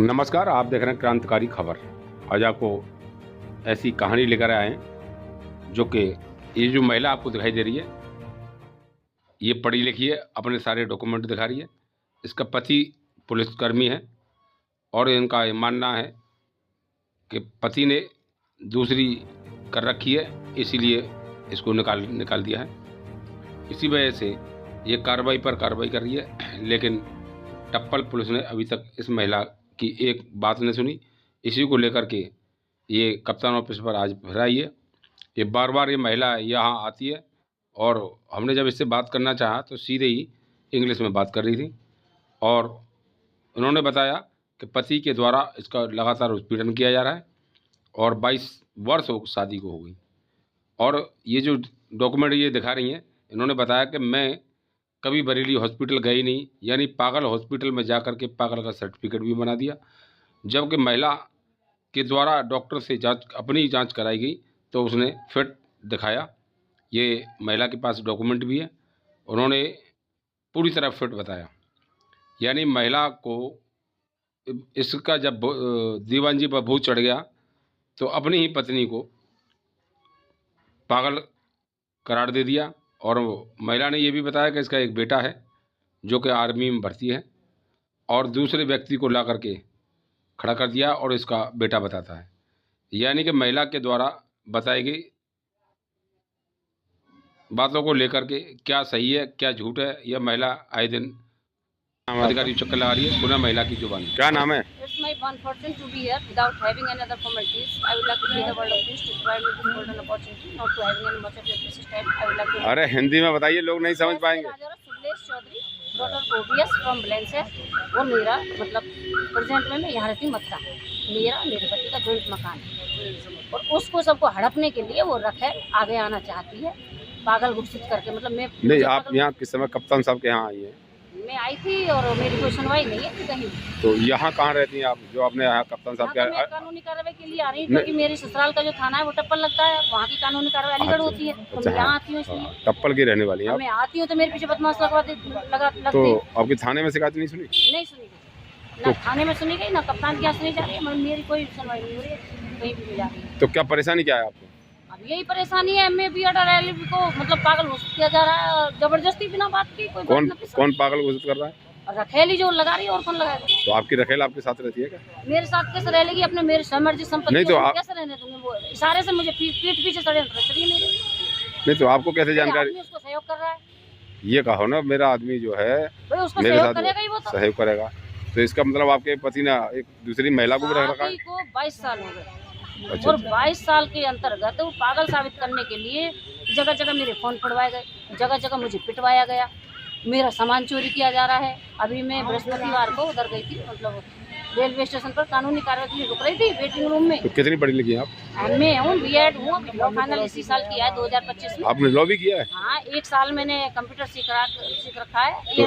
नमस्कार, आप देख रहे हैं क्रांतिकारी खबर। आज आपको ऐसी कहानी लेकर आए हैं जो कि ये जो महिला आपको दिखाई दे रही है, ये पढ़ी लिखी है, अपने सारे डॉक्यूमेंट दिखा रही है। इसका पति पुलिसकर्मी है और इनका ये मानना है कि पति ने दूसरी कर रखी है, इसीलिए इसको निकाल दिया है। इसी वजह से ये कार्रवाई पर कार्रवाई कर रही है, लेकिन टप्पल पुलिस ने अभी तक इस महिला की एक बात नहीं सुनी। इसी को लेकर के ये कप्तान ऑफिस पर आज फिर आई है। ये बार बार ये महिला यहाँ आती है और हमने जब इससे बात करना चाहा तो सीधे ही इंग्लिश में बात कर रही थी और उन्होंने बताया कि पति के द्वारा इसका लगातार उत्पीड़न किया जा रहा है और 22 वर्ष हो शादी को हो गई। और ये जो डॉक्यूमेंट ये दिखा रही हैं, इन्होंने बताया कि मैं कभी बरेली हॉस्पिटल गई नहीं, यानी पागल हॉस्पिटल में जाकर के पागल का सर्टिफिकेट भी बना दिया। जबकि महिला के द्वारा डॉक्टर से अपनी जांच कराई गई तो उसने फिट दिखाया। ये महिला के पास डॉक्यूमेंट भी है, उन्होंने पूरी तरह फिट बताया। यानी महिला को इसका जब दीवान जी पर भूत चढ़ गया तो अपनी ही पत्नी को पागल करार दे दिया। और महिला ने यह भी बताया कि इसका एक बेटा है जो कि आर्मी में भर्ती है और दूसरे व्यक्ति को ला करके खड़ा कर दिया और इसका बेटा बताता है। यानी कि महिला के द्वारा बताई गई बातों को लेकर के क्या सही है क्या झूठ है, यह महिला आए दिन अधिकारी चक्कर लगा रही है। सुना महिला की जुबान। क्या नाम है? अरे हिंदी में बताइए, लोग नहीं समझ पाएंगे। वो मेरा मतलब प्रेजेंट में मैं यहाँ रहती हूँ मथुरा। मेरे पति का जॉइंट मकान है और उसको सबको हड़पने के लिए वो रखे आगे आना चाहती है, पागल घोषित करके। मतलब मैं नहीं, आप यहाँ किस समय कप्तान साहब के यहाँ आई है? मैं आई थी और मेरी कोई सुनवाई नहीं है कहीं। तो यहाँ कहाँ रहती हैं आप जो आपने यहाँ कप्तान साहब के? मैं कानूनी कार्रवाई के लिए आ रही हूँ क्योंकि मेरी ससुराल का जो थाना है वो टप्पल लगता है, वहाँ की कानूनी कार्रवाई अलीगढ़ होती है। तो मैं यहाँ आती हूँ इसलिए। टप्पल की रहने वाली है? मैं आती हूँ तो मेरे पीछे बदमाश लगती। तो आपकी थाने में शिकायत नहीं सुनी? नहीं सुनी गई, ना थाने में सुनी गई, ना कप्तान के यहाँ सुनी जा रही है। मेरी कोई सुनवाई नहीं हो रही है, कहीं भी जा रही है। तो क्या परेशानी क्या है आपको? अब यही परेशानी है, एमए बी एड और एलएलबी को मतलब पागल घोषित किया जा रहा है और जबरदस्ती बिना बात की। कोई कौन पागल घोषित कर रहा है? रखेली जो लगा रही है, और कौन लगाएगा? तो आपकी रखेल आपके साथ रहती है क्या? मेरे साथ कैसे रह लेगी? अपने मेरे समर्जित संपत्ति नहीं तो आप कैसे रहने दूंगी? वो इशारे से मुझे पीठ पीछे षड्यंत्र रच रही है मेरे। नहीं तो आपको कैसे जानकारी? उसको सहयोग कर रहा है। ये कहो ना, मेरा आदमी जो है उसको मेरे साथ करेगा ही, वो तो सहयोग करेगा। तो इसका मतलब आपके पति ने एक दूसरी महिला को भी रख रखा है? को 22 साल हो गए। अच्छा, और 22 साल के अंतर्गत वो पागल साबित करने के लिए जगह जगह मेरे फोन पड़वाए गए, जगह जगह मुझे पिटवाया गया, मेरा सामान चोरी किया जा रहा है। अभी मैं बृहस्पतिवार को उधर गई थी, मतलब रेलवे स्टेशन पर कानूनी कार्रवाई के लिए रुक रही थी वेटिंग रूम में। तो कितनी पढ़ी लिखी हैं आप? मैं हूँ बीएड हूँ, लॉ फाइनल इसी साल किया है 2025 में। आपने लॉ भी किया है? हाँ, 1 साल मैंने कंप्यूटर सीख रखा है। तो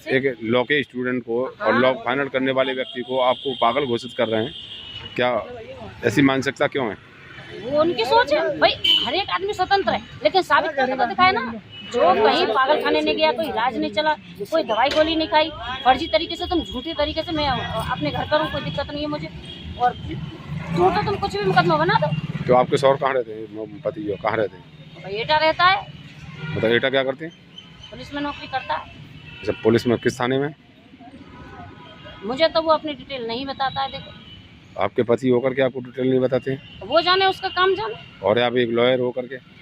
एक लॉ के स्टूडेंट को और लॉ फाइनल करने वाले व्यक्ति को आपको पागल घोषित कर रहे हैं, क्या ऐसी मानसिकता क्यों है? वो उनकी सोच है भाई, हर एक आदमी स्वतंत्र है, लेकिन साबित करके तो दिखाए ना। जो कहीं पागल खाने नहीं गया, कोई इलाज नहीं चला, कोई दवाई गोली नहीं खाई, फर्जी तरीके से तुम झूठी तरीके से मैं अपने घर पर हूँ, कोई दिक्कत नहीं है मुझे। और झूठा तुम कुछ भी मुकदमा बना दो। तो आपके शौहर कहाँ रहते हैं? पति जो कहाँ रहते हैं? एटा रहता है। मतलब एटा क्या करते हैं? पुलिस में नौकरी करता है। अच्छा, पुलिस में किस थाने में? मुझे तो वो अपनी डिटेल नहीं बताता है। देखो, आपके पति होकर के आपको डिटेल नहीं बताते हैं? वो जाने, उसका काम जाने। और आप एक लॉयर होकर के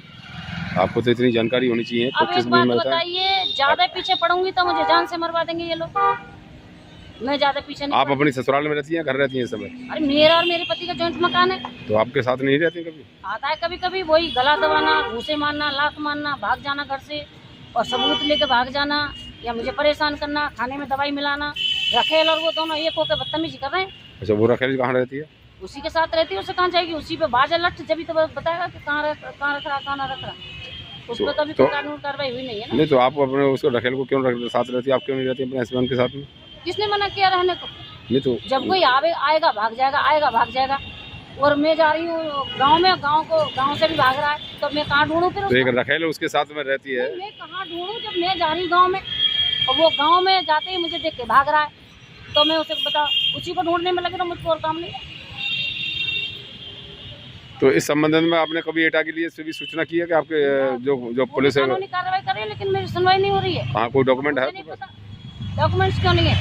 आपको तो इतनी जानकारी होनी चाहिए। अब एक बात बताइए, ज्यादा पीछे पड़ूंगी तो मुझे जान से मरवा देंगे ये लोग। मैं ज्यादा पीछे नहीं। आप अपनी ससुराल में रहती हैं, घर रहती हैं इस समय? अरे मेरा और मेरे पति का जॉइंट मकान है। तो आपके साथ नहीं रहती कभी? आता है कभी कभी, वही गला दबाना, घूसे मारना, लात मारना, भाग जाना घर से और सबूत लेके भाग जाना, या मुझे परेशान करना, खाने में दवाई मिलाना। रखेल और वो दोनों एक होकर बदतमीजी कर रहे हैं। अच्छा, वो रखेल कहाँ रहती है? उसी के साथ रहती है, उससे कहाँ जाएगी? उसी पे बाजा लट जब तो बताएगा कि कहाँ रख रहा, कहाँ ना रख रहा। उस पर कभी कोई कानून कार्रवाई हुई नहीं है ना। नहीं तो आप अपने उसको रखेल को क्यों साथ रहती है? आप क्यों नहीं रहती अपने हस्बैंड के साथ में? किसने मना किया रहने को? नहीं तो जब कोई आएगा भाग जाएगा, आएगा भाग जाएगा। और मैं जा रही हूँ गांव में, गांव से भी भाग रहा है, तो मैं कहाँ ढूंढूं फिर? तो एक रखेल उसके साथ में रहती है। मैं कहाँ ढूंढूं जब मैं जा रही गांव में, और वो गांव में जाते ही मुझे देख के भाग रहा है। तो मैं उसे बता, उसी को ढूंढने में लगे तो मुझको और काम नहीं है। तो इस संबंध में आपने कभी एटा के लिए से भी सूचना की है कि आपके जो पुलिस है कानूनी कार्रवाई कर रही है, लेकिन मेरी सुनवाई नहीं हो रही है। हाँ कोई डॉक्यूमेंट है? डॉक्यूमेंट्स क्यों नहीं है?